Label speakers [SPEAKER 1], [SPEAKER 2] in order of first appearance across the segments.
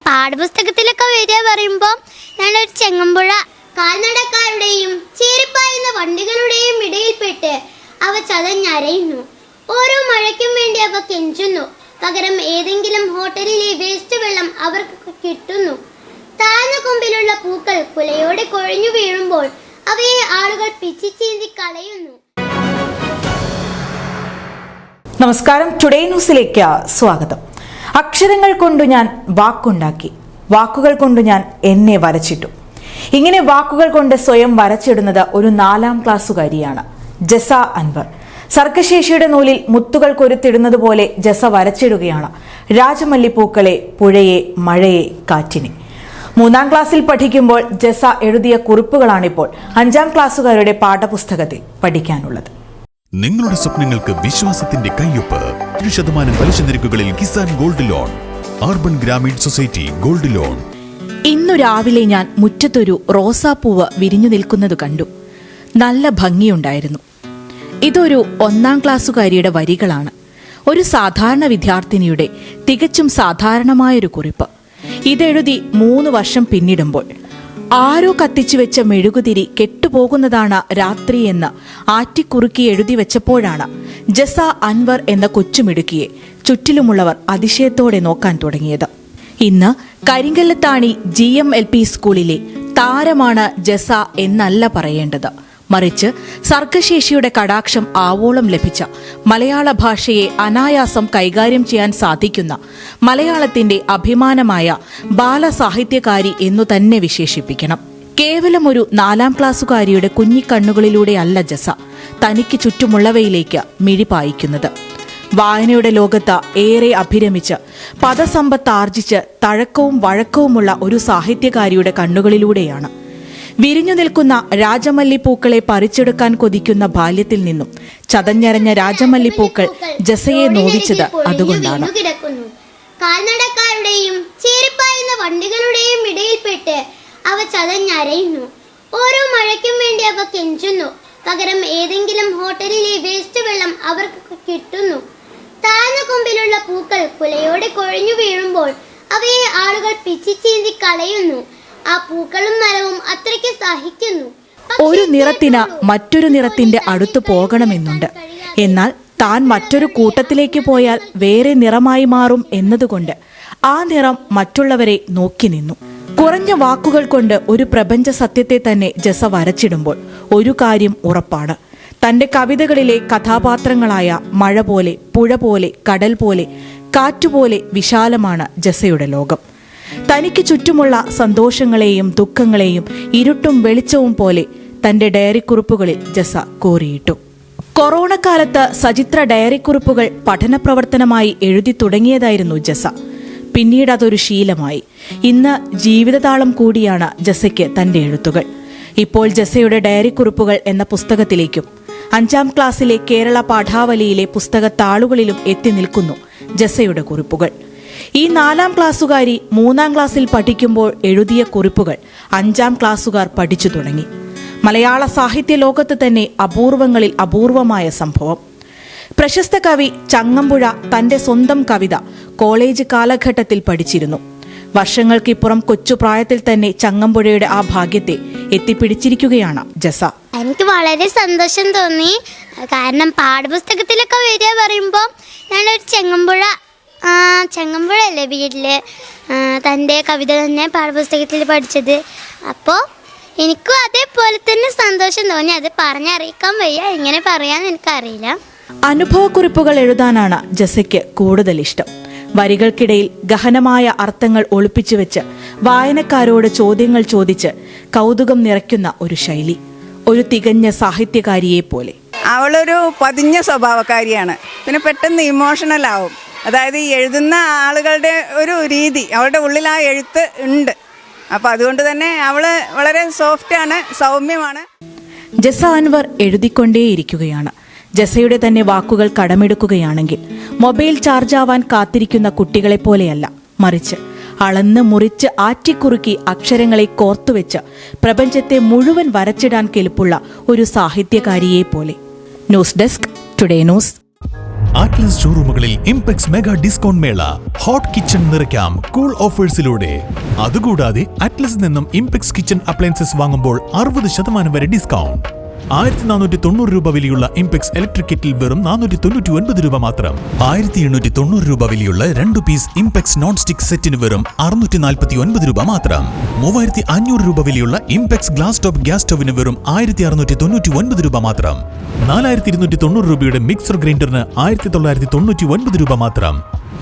[SPEAKER 1] പാഠപുസ്തകത്തിലൊക്കെ വരിക പറയുമ്പോൾ ഞാനൊരു ചെങ്ങമ്പുഴ കാൽനടക്കാരുടെയും ചീറിപ്പായുന്ന വണ്ടികളുടെയും ഇടയിൽപ്പെട്ട് അവ ചതഞ്ഞരയുന്നു. ഓരോ മഴയ്ക്കും വേണ്ടി അവ കെഞ്ചുന്നു. പകരം ഏതെങ്കിലും ഹോട്ടലിലെ വേസ്റ്റ് വെള്ളം അവർക്ക് കിട്ടുന്നു. താഴ്ന്ന കൊമ്പിലുള്ള പൂക്കൾ കുലയോടെ കൊഴിഞ്ഞു വീഴുമ്പോൾ അവയെ ആളുകൾ പിച്ചിച്ചീന്തി കളയുന്നു.
[SPEAKER 2] നമസ്കാരം, ടുഡേ ന്യൂസിലേക്ക് സ്വാഗതം. അക്ഷരങ്ങൾ കൊണ്ട് ഞാൻ വാക്കുണ്ടാക്കി, വാക്കുകൾ കൊണ്ട് ഞാൻ എന്നെ വരച്ചിട്ടു. ഇങ്ങനെ വാക്കുകൾ കൊണ്ട് സ്വയം വരച്ചിടുന്നത് ഒരു 4ാം ക്ലാസ്സുകാരിയാണ് ജസ അൻവർ. സർക്കശേഷിയുടെ നൂലിൽ മുത്തുകൾ കൊരുത്തിടുന്നത് പോലെ ജസ വരച്ചിടുകയാണ് രാജമല്ലിപ്പൂക്കളെ, പുഴയെ, മഴയെ, കാറ്റിനെ. 3ാം ക്ലാസ്സിൽ പഠിക്കുമ്പോൾ ജസ എഴുതിയ കുറിപ്പുകളാണിപ്പോൾ 5ാം ക്ലാസ്സുകാരുടെ പാഠപുസ്തകത്തിൽ പഠിക്കാനുള്ളത്.
[SPEAKER 3] നിങ്ങളുടെ സ്വപ്നങ്ങൾക്ക് വിശ്വാസത്തിന്റെ കയ്യൊപ്പ്. 1% പലിശ നിരക്കുകളിൽ Kisan gold loan, urban Grameen society gold loan.
[SPEAKER 4] ഇന്നു രാവിലെ ഞാൻ മുറ്റത്തൊരു റോസാപ്പൂവ് വിരിഞ്ഞു നിൽക്കുന്നത് കണ്ടു. നല്ല ഭംഗിയുണ്ടായിരുന്നു. ഇതൊരു 1ാം ക്ലാസ്സുകാരിയുടെ വരികളാണ്. ഒരു സാധാരണ വിദ്യാർത്ഥിനിയുടെ തികച്ചും സാധാരണമായൊരു കുറിപ്പ്. ഇതെഴുതി 3 വർഷം പിന്നിടുമ്പോൾ ആരോ കത്തിച്ചു വെച്ച മെഴുകുതിരി കെട്ടുപോകുന്നതാണ് രാത്രി എന്ന് ആറ്റിക്കുറുക്കി എഴുതി വെച്ചപ്പോഴാണ് ജസ അൻവർ എന്ന കൊച്ചുമിടുക്കിയെ ചുറ്റിലുമുള്ളവർ അതിശയത്തോടെ നോക്കാൻ തുടങ്ങിയത്. ഇന്ന് കരിങ്കല്ലത്താണി GMLP സ്കൂളിലെ താരമാണ് ജസ എന്നല്ല പറയേണ്ടത്, മറിച്ച് സർഗശേഷിയുടെ കടാക്ഷം ആവോളം ലഭിച്ച, മലയാള ഭാഷയെ അനായാസം കൈകാര്യം ചെയ്യാൻ സാധിക്കുന്ന, മലയാളത്തിന്റെ അഭിമാനമായ ബാലസാഹിത്യകാരി എന്നു തന്നെ വിശേഷിപ്പിക്കണം. കേവലം ഒരു 4ാം ക്ലാസ്സുകാരിയുടെ കുഞ്ഞിക്കണ്ണുകളിലൂടെയല്ല ജസ തനിക്ക് ചുറ്റുമുള്ളവയിലേക്ക് മിഴിപായിക്കുന്നത്. വായനയുടെ ലോകത്ത് ഏറെ അഭിരമിച്ച് പദസമ്പത്ത് ആർജിച്ച് തഴക്കവും വഴക്കവുമുള്ള ഒരു സാഹിത്യകാരിയുടെ കണ്ണുകളിലൂടെയാണ്. വിരിഞ്ഞു നിൽക്കുന്ന രാജമല്ലിപ്പൂക്കളെ പറിച്ചെടുക്കാൻ കൊതിക്കുന്ന ബാല്യത്തിൽ നിന്നും ചതഞ്ഞരഞ്ഞ രാജമല്ലിപ്പൂക്കൾ ജസയെ നോവിച്ചത് അതുകൊണ്ടാണ്.
[SPEAKER 1] കാൽനടക്കാരുടെയും ചീറിപ്പായുന്ന വണ്ടികളുടെയും ഇടയിൽപ്പെട്ട് അവ ചതഞ്ഞരയുന്നു. ഓരോ മഴയ്ക്കും വേണ്ടി അവ കെഞ്ചുന്നു. പകരം ഏതെങ്കിലും ഹോട്ടലിലെ വേസ്റ്റ് വെള്ളം അവർക്ക് കിട്ടുന്നു. താഴ്ന്ന കൊമ്പിലുള്ള പൂക്കൾ കുലയോടെ കൊഴിഞ്ഞു വീഴുമ്പോൾ അവയെ ആളുകൾ പിച്ചിച്ചീന്തി കളയുന്നു. ആ പൂക്കളും മരവും അത്രയ്ക്ക് സഹിക്കുന്നു.
[SPEAKER 4] ഒരു നിറത്തിന് മറ്റൊരു നിറത്തിന്റെ അടുത്ത് പോകണമെന്നുണ്ട്. എന്നാൽ താൻ മറ്റൊരു കൂട്ടത്തിലേക്ക് പോയാൽ വേറെ നിറമായി മാറും എന്നതുകൊണ്ട് ആ നിറം മറ്റുള്ളവരെ നോക്കി നിന്നു. കുറഞ്ഞ വാക്കുകൾ കൊണ്ട് ഒരു പ്രപഞ്ച സത്യത്തെ തന്നെ ജസ വരച്ചിടുമ്പോൾ ഒരു കാര്യം ഉറപ്പാണ്. തന്റെ കവിതകളിലെ കഥാപാത്രങ്ങളായ മഴ പോലെ, പുഴ പോലെ, കടൽ പോലെ, കാറ്റുപോലെ വിശാലമാണ് ജസയുടെ ലോകം. തനിക്ക് ചുറ്റുമുള്ള സന്തോഷങ്ങളെയും ദുഃഖങ്ങളെയും ഇരുട്ടും വെളിച്ചവും പോലെ തന്റെ ഡയറിക്കുറിപ്പുകളിൽ ജസ കോറിയിട്ടു. കൊറോണ കാലത്ത് സചിത്ര ഡയറിക്കുറിപ്പുകൾ പഠന പ്രവർത്തനമായി എഴുതി തുടങ്ങിയതായിരുന്നു ജസ. പിന്നീട് അതൊരു ശീലമായി. ഇന്ന് ജീവിതതാളം കൂടിയാണ് ജസയ്ക്ക് തന്റെ എഴുത്തുകൾ. ഇപ്പോൾ ജസയുടെ ഡയറിക്കുറിപ്പുകൾ എന്ന പുസ്തകത്തിലേക്കും 5ാം ക്ലാസ്സിലെ കേരള പാഠാവലിയിലെ പുസ്തക താളുകളിലും എത്തി നിൽക്കുന്നു ജസയുടെ കുറിപ്പുകൾ. ഈ 4ാം ക്ലാസ്സുകാരി 3ാം ക്ലാസ്സിൽ പഠിക്കുമ്പോൾ എഴുതിയ കുറിപ്പുകൾ 5ാം ക്ലാസ്സുകാർ പഠിച്ചു തുടങ്ങി. മലയാള സാഹിത്യ ലോകത്ത് തന്നെ അപൂർവങ്ങളിൽ അപൂർവമായ സംഭവം. പ്രശസ്ത കവി ചങ്ങമ്പുഴ തന്റെ സ്വന്തം കവിത കോളേജ് കാലഘട്ടത്തിൽ പഠിച്ചിരുന്നു. വർഷങ്ങൾക്കിപ്പുറം കൊച്ചുപ്രായത്തിൽ തന്നെ ചങ്ങമ്പുഴയുടെ ആ ഭാഗ്യത്തെ എത്തിപ്പിടിച്ചിരിക്കുകയാണ് ജസ.
[SPEAKER 1] എനിക്ക് വളരെ സന്തോഷം തോന്നി. കാരണം പാഠപുസ്തകത്തിലൊക്കെ വരിക പറയുമ്പോൾ ഞാനൊരു ചെങ്ങമ്പുഴയല്ലേ വീട്ടില് തൻ്റെ കവിത തന്നെ പാഠപുസ്തകത്തിൽ പഠിച്ചത്. അപ്പോൾ എനിക്കും അതേപോലെ തന്നെ സന്തോഷം തോന്നി. അത് പറഞ്ഞറിയിക്കാൻ വയ്യ, എങ്ങനെ പറയാന്ന് എനിക്കറിയില്ല.
[SPEAKER 4] അനുഭവക്കുറിപ്പുകൾ എഴുതാനാണ് ജസയ്ക്ക് കൂടുതൽ ഇഷ്ടം. വരികൾക്കിടയിൽ ഗഹനമായ അർത്ഥങ്ങൾ ഒളിപ്പിച്ചു വെച്ച് വായനക്കാരോട് ചോദ്യങ്ങൾ ചോദിച്ച് കൗതുകം നിറയ്ക്കുന്ന ഒരു ശൈലി, ഒരു തികഞ്ഞ സാഹിത്യകാരിയെ പോലെ.
[SPEAKER 5] അവളൊരു പതിഞ്ഞ സ്വഭാവക്കാരിയാണ്. പിന്നെ പെട്ടെന്ന് ഇമോഷണൽ ആവും. അതായത് ഈ എഴുതുന്ന ആളുകളുടെ ഒരു രീതി, അവളുടെ ഉള്ളിൽ ആ എഴുത്ത് ഉണ്ട്. അപ്പം അതുകൊണ്ട് തന്നെ അവള് വളരെ സോഫ്റ്റാണ്, സൗമ്യമാണ്.
[SPEAKER 4] ജസ അൻവർ എഴുതിക്കൊണ്ടേയിരിക്കുകയാണ്. ജസയുടെ തന്നെ വാക്കുകൾ കടമെടുക്കുകയാണെങ്കിൽ മൊബൈൽ ചാർജാവാൻ കാത്തിരിക്കുന്ന കുട്ടികളെപ്പോലെയല്ല, മറിച്ച് അളന്ന് മുറിച്ച് ആറ്റിക്കുറുക്കി അക്ഷരങ്ങളെ കോർത്തുവെച്ച് പ്രപഞ്ചത്തെ മുഴുവൻ വരച്ചിടാൻ കെൽപ്പുള്ള ഒരു സാഹിത്യകാരിയെ പോലെ. News desk, today news.
[SPEAKER 3] Atlas ഷോറൂമുകളിൽ ഇംപെക്സ് മെഗാ ഡിസ്കൗണ്ട് മേള. ഹോട്ട് കിച്ചൺ നിറയ്ക്കാം കൂൾ ഓഫേഴ്സിലൂടെ. അതുകൂടാതെ അറ്റ്ലസിൽ നിന്നും ഇംപെക്സ് കിച്ചൺ അപ്ലയൻസസ് വാങ്ങുമ്പോൾ 60% വരെ ഡിസ്കൗണ്ട്. 1490 രൂപ വിലയുള്ള ഇംപെക്സ് ഇലക്ട്രിക് കെറ്റിൽ വെറും 499 രൂപ മാത്രം. 1890 രൂപ വിലയുള്ള 2 പീസ് ഇംപെക്സ് നോൺ സ്റ്റിക് സെറ്റിന് വെറും 649 രൂപ മാത്രം. 3500 രൂപ വിലയുള്ള ഇംപെക്സ് ഗ്ലാസ് ടോപ്പ് ഗ്യാസ് സ്റ്റവിന് വെറും 1699 രൂപ മാത്രം. 4290 രൂപയുടെ മിക്സർ ഗ്രൈൻഡറിന് 1999 രൂപ മാത്രം.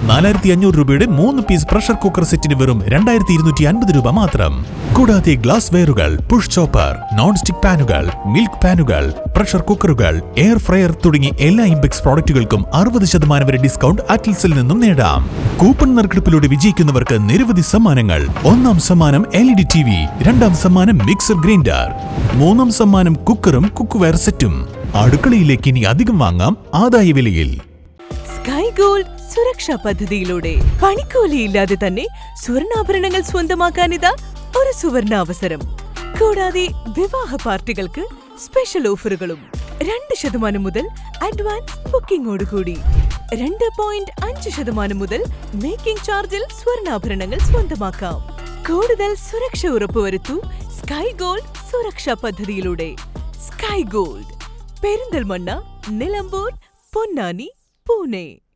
[SPEAKER 3] 4500 രൂപയുടെ 3 പീസ് പ്രഷർ കുക്കർ സെറ്റിന് വെറും 2250 രൂപ മാത്രം. കൂടാതെ ഗ്ലാസ് വെയറുകൾ, പുഷ് ചോപ്പർ, നോൺ സ്റ്റിക് പാനുകൾ, മിൽക്ക് പാനുകൾ, പ്രഷർ കുക്കറുകൾ, എയർ ഫ്രയർ തുടങ്ങി എല്ലാ ഇംപെക്സ് പ്രോഡക്റ്റുകൾക്കും 60% വരെ ഡിസ്കൗണ്ട് അറ്റ്ലസിൽ നിന്നും നേടാം. കൂപ്പൺ നറുക്കെടുപ്പിലൂടെ വിജയിക്കുന്നവർക്ക് നിരവധി സമ്മാനങ്ങൾ. 1ാം സമ്മാനം LED TV, 2ാം സമ്മാനം മിക്സർ ഗ്രൈൻഡർ, 3ാം സമ്മാനം കുക്കറും കുക്ക്വെയർ സെറ്റും. അടുക്കളയിലേക്ക് ഇനി അധികം വാങ്ങാം ആദായ വിലയിൽ.
[SPEAKER 6] സ്കൈ ഗോൾഡ് സുരക്ഷാ പദ്ധതിയിലൂടെ പണിക്കൂലിയില്ലാതെ തന്നെ സ്വർണ്ണാഭരണങ്ങൾ സ്വന്തമാക്കാനിതാ ഒരു സുവർണാവസരം. കൂടാതെ വിവാഹ പാർട്ടികൾക്ക് സ്പെഷ്യൽ ഓഫറുകളും. 2% മുതൽ അഡ്വാൻസ് ബുക്കിംഗോടുകൂടി 2.5% മുതൽ മേക്കിംഗ് ചാർജിൽ സ്വർണ്ണാഭരണങ്ങൾ സ്വന്തമാക്കാം. കൂടുതൽ സുരക്ഷ ഉറപ്പുവരുത്തൂ സ്കൈ ഗോൾഡ് സുരക്ഷാ പദ്ധതിയിലൂടെ. Sky gold, Perinthalmanna, Nilambur, Ponnani, Pune.